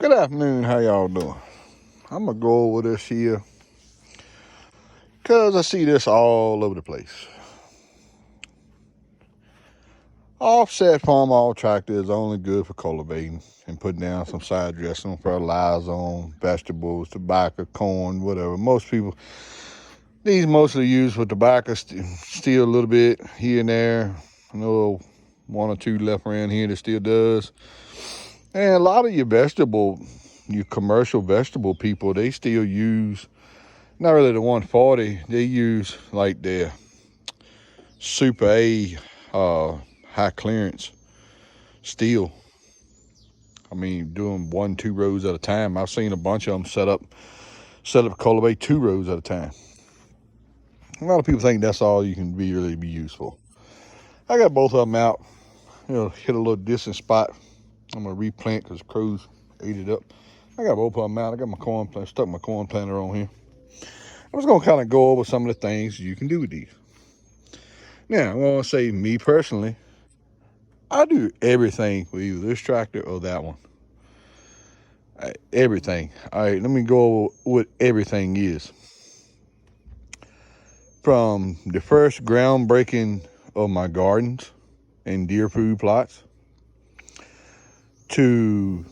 Good afternoon, how y'all doing? I'm gonna go over this here because I see this all over the place. Offset farmall tractor is only good for cultivating and putting down some side dressing, fertilizer on vegetables, tobacco, corn, whatever. Most people, these mostly used for tobacco, still a little bit here and there. I know one or two left around here that still does. And a lot of your commercial vegetable people, they still use, not really the 140, they use like their Super A high clearance steel. I mean, doing 1-2 rows at a time. I've seen a bunch of them set up cultivate 2 rows at a time. A lot of people think that's all you can really be used for. I got both of them out. Hit a little distant spot. I'm gonna replant because crows ate it up. I got both of them out. I got my corn plant, stuck my corn planter on here. I was gonna kind of go over some of the things you can do with these. Now, I want to say, me personally, I do everything with either this tractor or that one. Everything. All right, let me go over what everything is. From the first groundbreaking of my gardens and deer food plots, to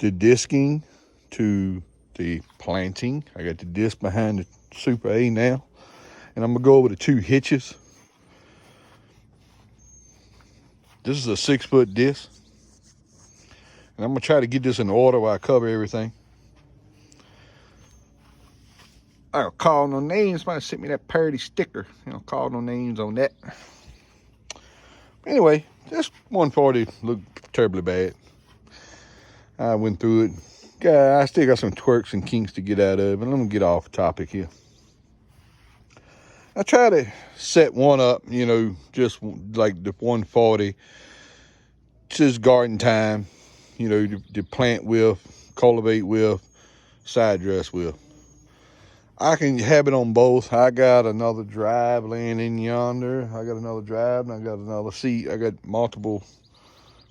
the disking, to the planting. I got the disc behind the Super A now. And I'm gonna go over the 2 hitches. This is a 6-foot disc. And I'm gonna try to get this in order while I cover everything. I don't call no names. Somebody sent me that parody sticker. Call no names on that. Anyway, this 140 looked terribly bad. I went through it. I still got some quirks and kinks to get out of it, but let me get off topic here. I try to set one up, just like the 140, just garden time, to plant with, cultivate with, side dress with. I can have it on both. I got another drive laying in yonder. I got another drive and I got another seat. I got multiple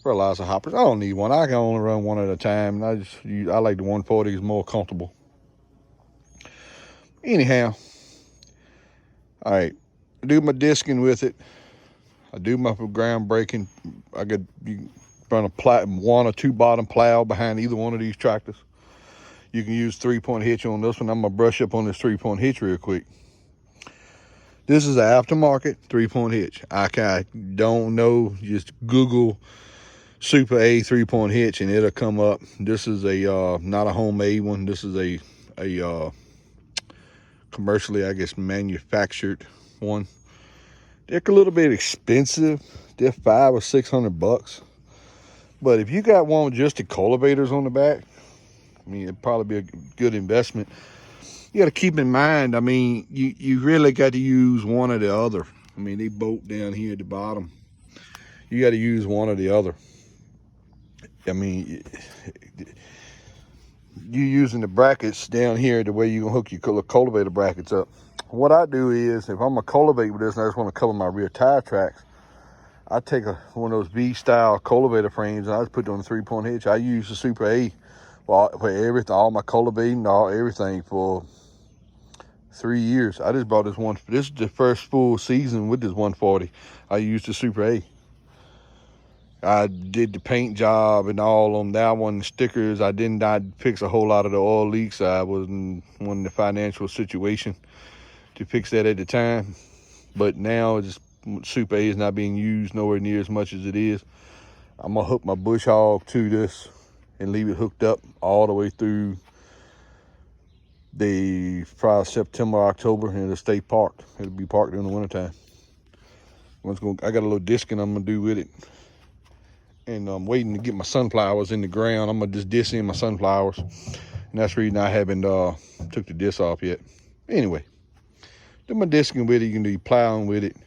fertilizer hoppers. I don't need one. I can only run one at a time. And I like the 140. It's more comfortable. Anyhow, all right. I do my disking with it. I do my ground breaking. You run a 1 or 2 bottom plow behind either one of these tractors. You can use 3-point hitch on this one. I'm gonna brush up on this 3-point hitch real quick. This is an aftermarket 3-point hitch. I don't know. Just Google Super A 3-point hitch and it'll come up. This is a not a homemade one. This is a commercially, I guess, manufactured one. They're a little bit expensive. They're $500 or $600. But if you got one with just the cultivators on the back, I mean, it'd probably be a good investment. You got to keep in mind, I mean, you really got to use one or the other. I mean, they bolt down here at the bottom. You got to use one or the other. I mean, you using the brackets down here the way you gonna hook your cultivator brackets up. What I do is, if I'm gonna cultivate with this and I just want to cover my rear tire tracks, I take one of those V-style cultivator frames and I just put it on the 3-point hitch. I use the Super A for everything, all my cultivating, everything for 3 years. I just bought this one. This is the first full season with this 140. I used the Super A. I did the paint job and all on that one, stickers. I did not fix a whole lot of the oil leaks. I wasn't in the financial situation to fix that at the time. But now Super A is not being used nowhere near as much as it is. I'm gonna hook my bush hog to this and leave it hooked up all the way through the probably September, October, and it'll stay parked. It'll be parked in the wintertime. I got a little disking I'm gonna do with it. And I'm waiting to get my sunflowers in the ground. I'm gonna just disc in my sunflowers. And that's the reason I haven't took the disc off yet. Anyway, do my disking with it. You can do plowing with it.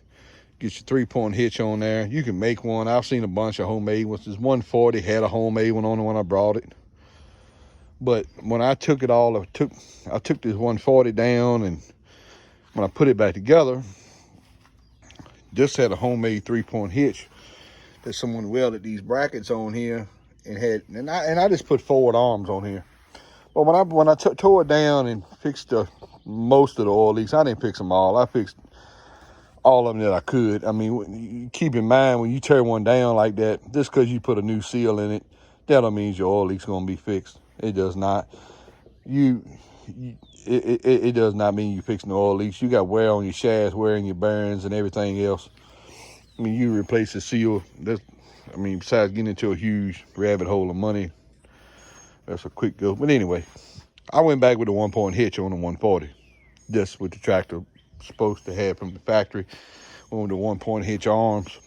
Get your 3-point hitch on there. You can make one. I've seen a bunch of homemade ones. This 140 had a homemade one on it when I brought it. But when I took it all, I took this 140 down, and when I put it back together, this had a homemade 3-point hitch that someone welded these brackets on here, and I just put forward arms on here. But when I tore it down and fixed most of the oil leaks, I didn't fix them all. I fixed all of them that I could. I mean, keep in mind when you tear one down like that, just because you put a new seal in it, that don't mean your oil leak's gonna be fixed. It does not. It does not mean you fixing the oil leaks. You got wear on your shafts, wear in your bearings, and everything else. I mean, you replace the seal. Besides getting into a huge rabbit hole of money, that's a quick go. But anyway, I went back with a 1-point hitch on the 140. Just what the tractor supposed to have from the factory. Went with the 1-point hitch arms.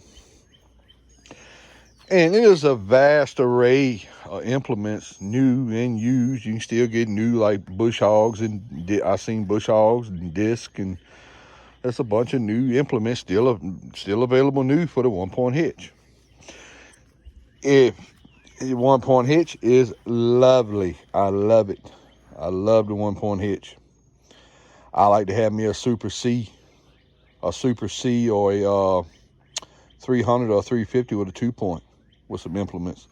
And it is a vast array of implements, new and used. You can still get new, like bush hogs, and I've seen bush hogs and disc, and there's a bunch of new implements still available new for the 1-point hitch. If the 1-point hitch is lovely, I love it. I love the 1-point hitch. I like to have me a Super C, or a 300 or 350 with a 2-point with some implements.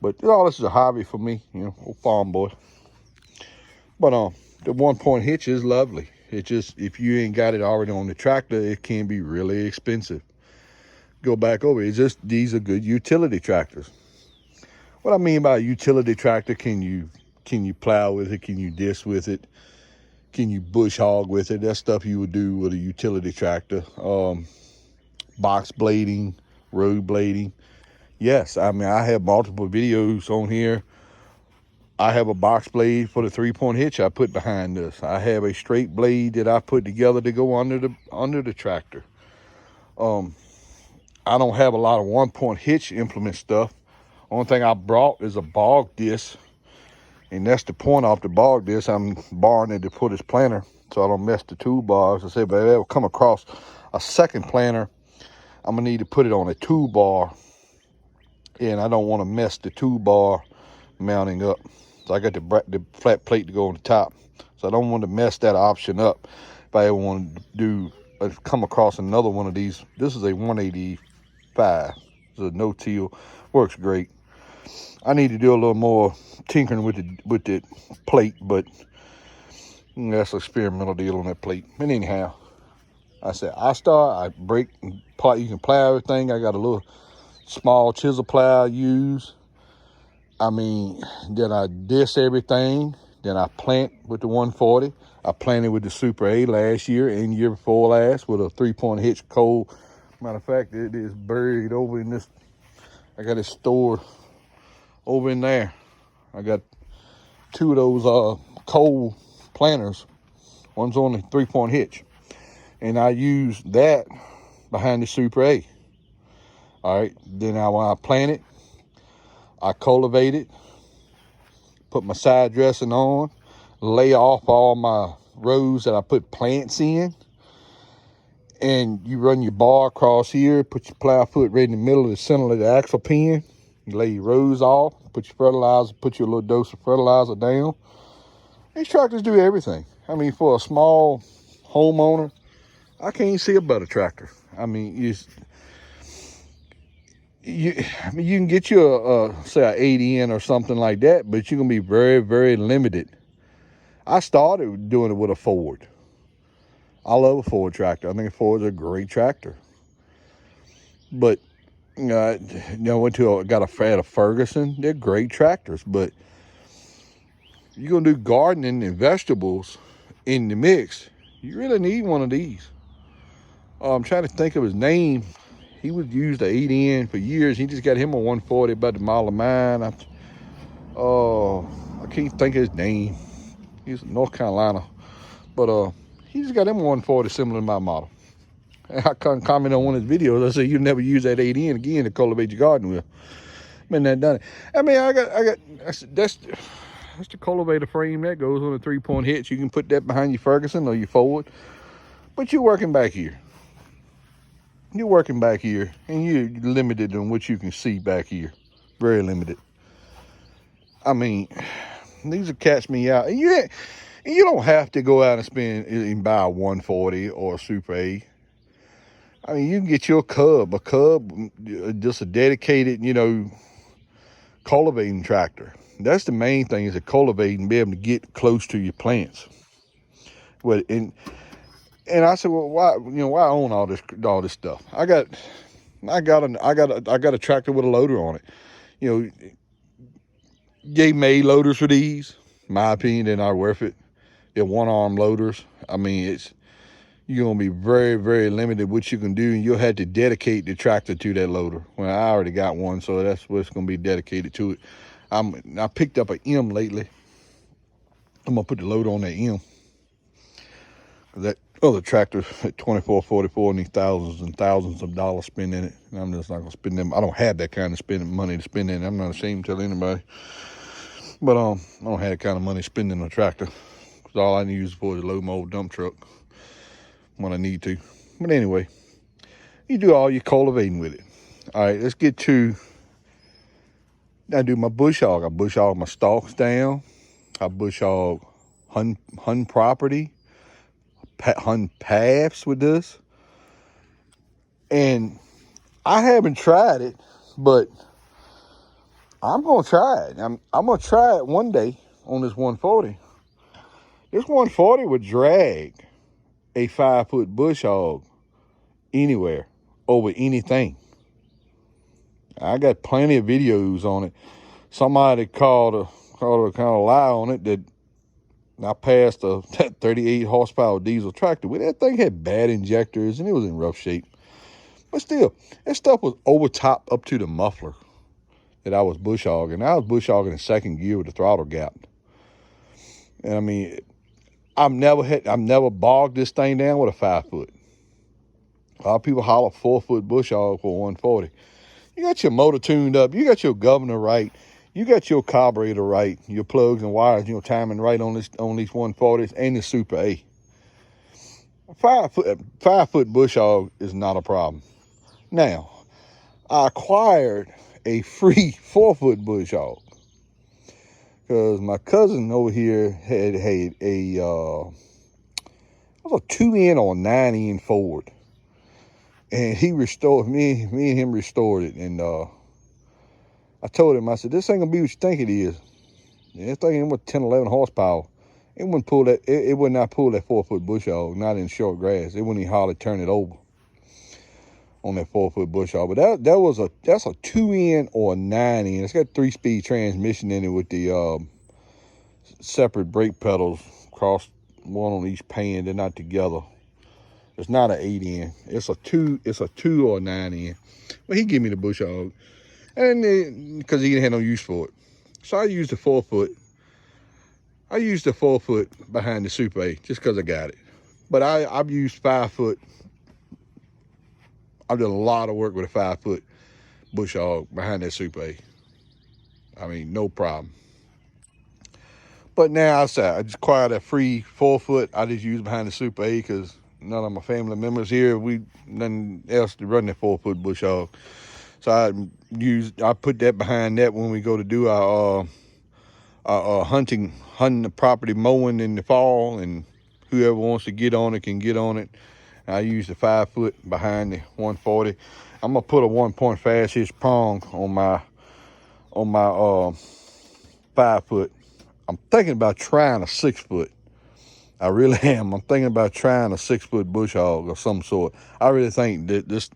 But this is a hobby for me, old farm boy. But the 1-point hitch is lovely. It just, if you ain't got it already on the tractor, it can be really expensive. Go back over it. It's just, these are good utility tractors. What I mean by a utility tractor, can you plow with it? Can you disc with it? Can you bush hog with it? That's stuff you would do with a utility tractor. Box blading, road blading. Yes, I have multiple videos on here. I have a box blade for the 3-point hitch I put behind this. I have a straight blade that I put together to go under the tractor. I don't have a lot of 1-point hitch implement stuff. Only thing I brought is a bog disc, and that's the point off the bog disc. I'm borrowing it to put this planter so I don't mess the toolbar. As I said, but if I ever come across a second planter, I'm gonna need to put it on a toolbar, and I don't want to mess the toolbar mounting up. So I got the flat plate to go on the top, so I don't want to mess that option up. If I ever want to come across another one of these, this is a 185. It's a no-till, works great. I need to do a little more tinkering with the plate, but that's an experimental deal on that plate. But anyhow, I said I break, you can plow everything. I got a little small chisel plow I use. Then I disc everything. Then I plant with the 140. I planted with the Super A last year and year before last with a 3-point hitch cold. Matter of fact, it is buried over in this. I got it stored over in there. I got 2 of those cold planters. One's on the 3-point hitch. And I use that behind the Super A. All right. Then when I plant it, I cultivate it, put my side dressing on, lay off all my rows that I put plants in, and you run your bar across here, put your plow foot right in the middle of the center of the axle pin, you lay your rows off, put your fertilizer, put your little dose of fertilizer down. These tractors do everything. For a small homeowner, I can't see a better tractor. You can get you say a 80N or something like that, but you're gonna be very, very limited. I started doing it with a Ford. I love a Ford tractor. I think a Ford's a great tractor. But I got a Ferguson. They're great tractors, but you're gonna do gardening and vegetables in the mix. You really need one of these. I'm trying to think of his name. He was used the 80N for years. He just got him a 140 about the mile of mine. I can't think of his name. He's in North Carolina. But he just got him a 140 similar to my model. And I comment on one of his videos. I said, you never use that 80N again to cultivate your garden with. Been there, done it. That's the cultivator frame that goes on a 3-point hitch. You can put that behind your Ferguson or your Ford. But you're working back here. You're working back here, and you're limited on what you can see back here. Very limited. These will catch me out. And you don't have to go out and spend and buy a 140 or a Super A. You can get your Cub, just a dedicated, cultivating tractor. That's the main thing, is to cultivate and be able to get close to your plants. Well, and I said, well, why own all this stuff? I got a tractor with a loader on it. They made loaders for these. In my opinion, they're not worth it. They're one-arm loaders. I mean, you're going to be very, very limited what you can do, and you'll have to dedicate the tractor to that loader. Well, I already got one, so that's what's going to be dedicated to it. I picked up an M lately. I'm going to put the loader on that M. That other tractor at $24.44 needs thousands and thousands of dollars spent in it. And I'm just not going to spend them. I don't have that kind of money to spend in it. I'm not ashamed to tell anybody. But I don't have that kind of money spending on a tractor. Because all I need is for is a load my old dump truck when I need to. But anyway, you do all your cultivating with it. All right, let's get to, I do my bush hog. I bush hog my stalks down. I bush hog hunt property, hunt paths with this. And I haven't tried it, but I'm going to try it. I'm going to try it one day on this 140. This 140 would drag a 5-foot bush hog anywhere, over anything. I got plenty of videos on it. Somebody called a kind of lie on it that I passed a 38 horsepower diesel tractor with. That thing had bad injectors and it was in rough shape. But still, that stuff was over top up to the muffler that I was bush hogging. I was bush hogging in second gear with the throttle gap. And I mean, I've never bogged this thing down with a 5-foot. A lot of people holler 4-foot bush hog for 140. You got your motor tuned up. You got your governor right. You got your carburetor right. Your plugs and wires, timing right on these 140s and the Super A. A 5-foot bush hog is not a problem. Now, I acquired a free 4-foot bush hog because my cousin over here had a 2-in or 9-in Ford, and he restored me and him restored it. And I told him, I said, this ain't gonna be what you think it is. Yeah, this thing ain't what 10, 11 horsepower. It wouldn't pull that. It would not pull that 4-foot bush hog, not in short grass. It wouldn't even hardly turn it over on that 4-foot bush hog. But that's a 2-in or a 9-in. It's got 3-speed transmission in it with the separate brake pedals, cross one on each pan. They're not together. It's not an 8-in. It's a 2 or a 9-in. But he gave me the bush hog, and because he didn't have no use for it, so I used the 4-foot. I used the 4-foot behind the Super A just because I got it. But I've used 5-foot. I've done a lot of work with a 5-foot bush hog behind that Super A. I mean, no problem. But now I just acquired a free 4-foot. I just use behind the Super A because none of my family members here, nothing else to run that 4-foot bush hog. So I put that behind that when we go to do our hunting the property, mowing in the fall, and whoever wants to get on it can get on it. I use the 5-foot behind the 140. I'm gonna put a 1-point fast hitch prong on my 5-foot. I'm thinking about trying a 6-foot. I really am. I'm thinking about trying a 6-foot bush hog of some sort. I really think that this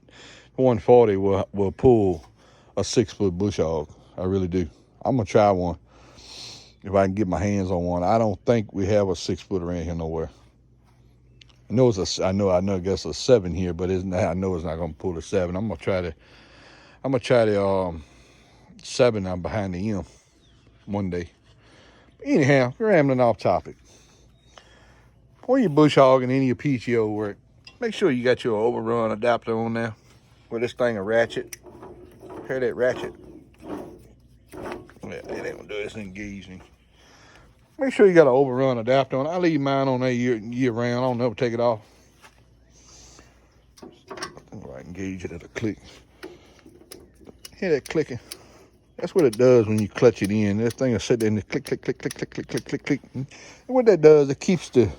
140 will pull a 6-foot bush hog. I really do. I'm gonna try one if I can get my hands on one. I don't think we have a 6-foot around here nowhere. I know I guess a 7 here, but I know it's not gonna pull a 7. I'm gonna try the 7 out behind the M one day. Anyhow, rambling off topic. When you're bush hogging any of your PTO work, make sure you got your overrun adapter on there. With this thing a ratchet. Hear that ratchet? Yeah, it ain't gonna do it. It's engaging. Make sure you got an overrun adapter on. I leave mine on there year round. I don't never take it off. I engage it at a click. Hear that clicking? That's what it does when you clutch it in. This thing will sit there and click, click, click, click, click, click, click, click, click. And what that does, it keeps your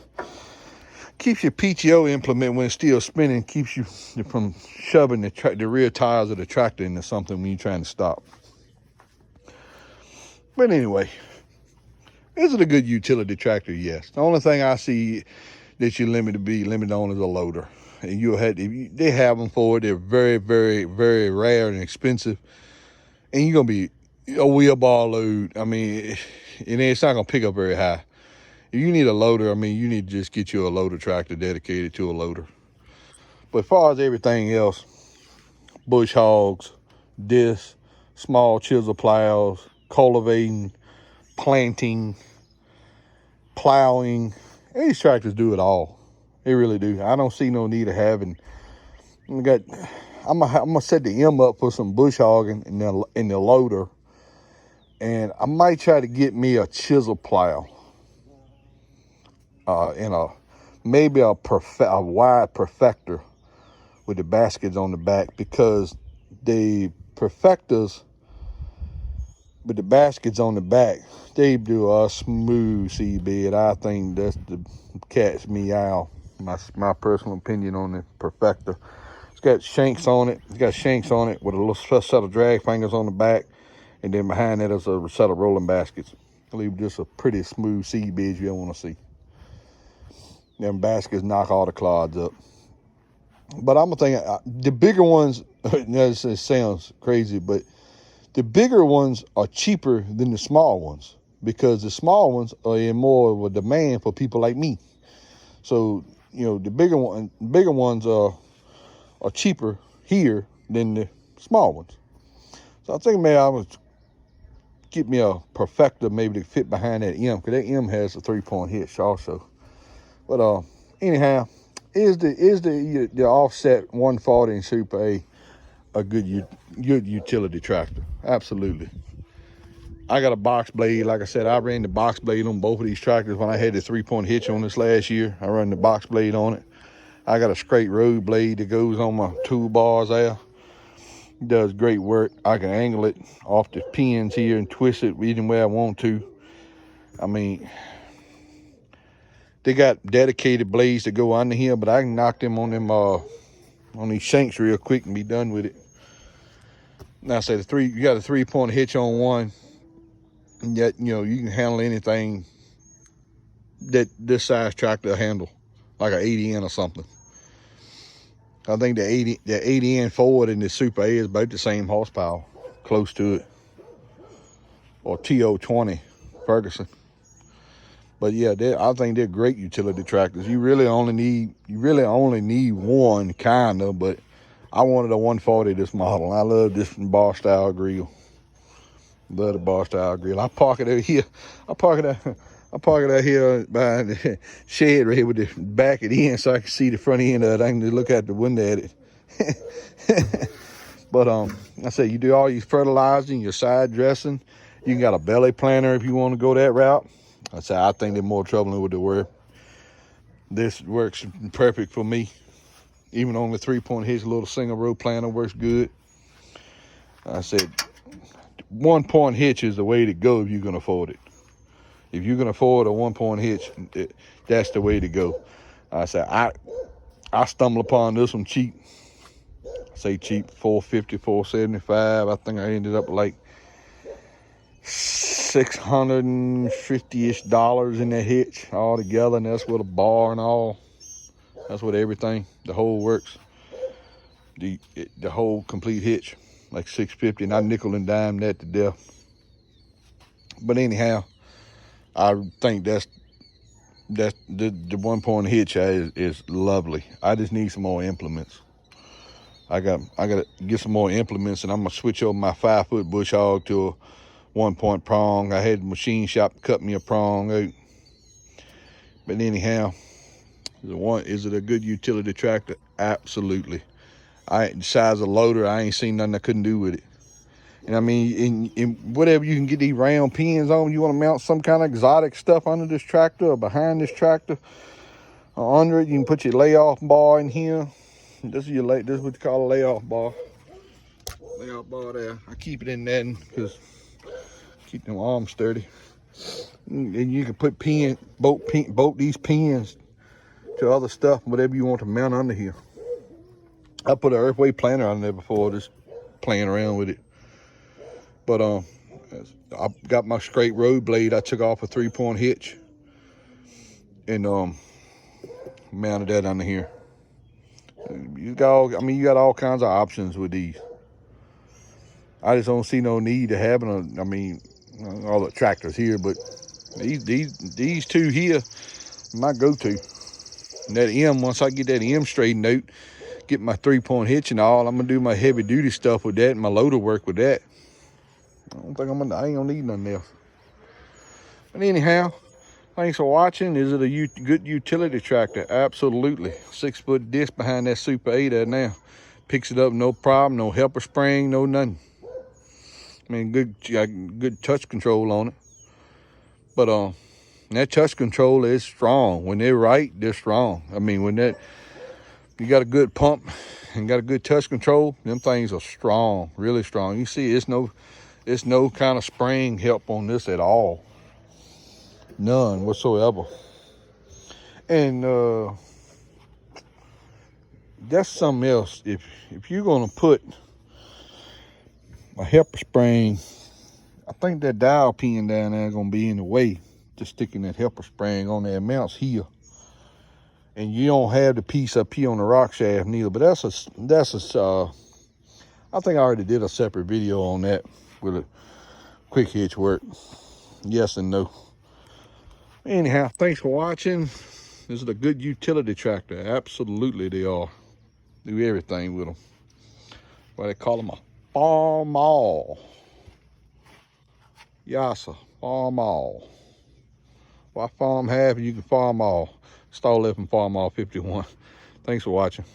PTO implement when it's still spinning, keeps you from shoving the rear tires of the tractor into something when you're trying to stop. But anyway, is it a good utility tractor? Yes. The only thing I see that you're limited on is a loader. And they have them for it. They're very, very, very rare and expensive. And you're going to be a wheel bar load. I mean, and it's not going to pick up very high. If you need a loader, I mean, you need to just get you a loader tractor dedicated to a loader. But as far as everything else, bush hogs, discs, small chisel plows, cultivating, planting, plowing, these tractors do it all. They really do. I don't see no need of having. I'm gonna set the M up for some bush hogging in the loader, and I might try to get me a chisel plow, and maybe a wide perfector with the baskets on the back, because the perfectors with the baskets on the back, they do a smooth seed bed. I think that's the cat's meow. My personal opinion on the perfector. It's got shanks on it. It's got shanks on it with a little set of drag fingers on the back, and then behind that is a set of rolling baskets. I leave just a pretty smooth seed bed you don't want to see. Them baskets knock all the clods up. But I'm thinking the bigger ones. It sounds crazy, but the bigger ones are cheaper than the small ones, because the small ones are in more of a demand for people like me. So, the bigger ones are cheaper here than the small ones. So I think maybe I would get me a perfector maybe to fit behind that M, because that M has a 3-point hitch also. But anyhow, is the offset 140 and Super a good utility tractor? Absolutely. I got a box blade. Like I said, I ran the box blade on both of these tractors when I had the 3-point hitch on this last year. I run the box blade on it. I got a straight road blade that goes on my toolbars there. It does great work. I can angle it off the pins here and twist it any way I want to. I mean, they got dedicated blades that go under here, but I can knock them on these shanks real quick and be done with it. Now, say you got a 3-point hitch on one, and yet you can handle anything that this size tractor will handle, like an 80N or something. I think the 80N Ford and the Super A is about the same horsepower, close to it, or TO20 Ferguson. But yeah, I think they're great utility tractors. You really only need one kind of, but I wanted a 140 this model. I love this bar style grill. Love the bar style grill. I park it out here. I park it out here behind the shed right here with the back at the end, so I can see the front end of it. I can just look out the window at it. But I say you do all your fertilizing, your side dressing. You got a belly planter if you want to go that route. I think they're more trouble than what they were. This works perfect for me. Even on the 3-point hitch, a little single row planter works good. I said 1-point hitch is the way to go if you can afford it. If you can afford a 1-point hitch, that's the way to go. I said I stumbled upon this one cheap. I say cheap, $450, $475. I think I ended up like $650-ish in that hitch all together, and that's with a bar and all. That's with everything, the whole works. The whole complete hitch, like $650, and I nickel and dime that to death. But anyhow, I think that's the 1-point hitch is lovely. I just need some more implements. I got to get some more implements, and I'm gonna switch over my 5-foot bush hog to a 1-point prong. I had the machine shop cut me a prong out. But anyhow, is it a good utility tractor? Absolutely. The size of loader, I ain't seen nothing I couldn't do with it. And I mean, in whatever you can get these round pins on, you want to mount some kind of exotic stuff under this tractor or behind this tractor or under it, you can put your layoff bar in here. This is what you call a layoff bar. Layoff bar there. I keep it in there because keep them arms sturdy. And you can put bolt these pins to other stuff, whatever you want to mount under here. I put an earthway planter on there before, just playing around with it. But I got my straight road blade. I took off a 3-point hitch and mounted that under here. You got all kinds of options with these. I just don't see no need to having all the tractors here, but these two here, my go-to. And that M, once I get that M straightened out, get my 3-point hitch and all, I'm gonna do my heavy duty stuff with that and my loader work with that. I ain't gonna need nothing else. But anyhow, thanks for watching. Is it a good utility tractor? Absolutely. 6-foot disc behind that Super 8 there now. Picks it up no problem, no helper spring, no nothing. I mean, good touch control on it. But that touch control is strong. When they're right, they're strong. I mean, when you got a good pump and got a good touch control, them things are strong, really strong. You see, it's no kind of spring help on this at all. None whatsoever. And that's something else. If you're gonna put a helper spring, I think that dial pin down there is gonna be in the way. Just sticking that helper spring on there mounts here, and you don't have the piece up here on the rock shaft neither. But that's I think I already did a separate video on that with a quick hitch work. Yes and no. Anyhow, thanks for watching. This is a good utility tractor. Absolutely they are. Do everything with them. Why they call them a farmall. Yassa, farmall. Why farm half and you can farm all? Install it from Farmall 51. Thanks for watching.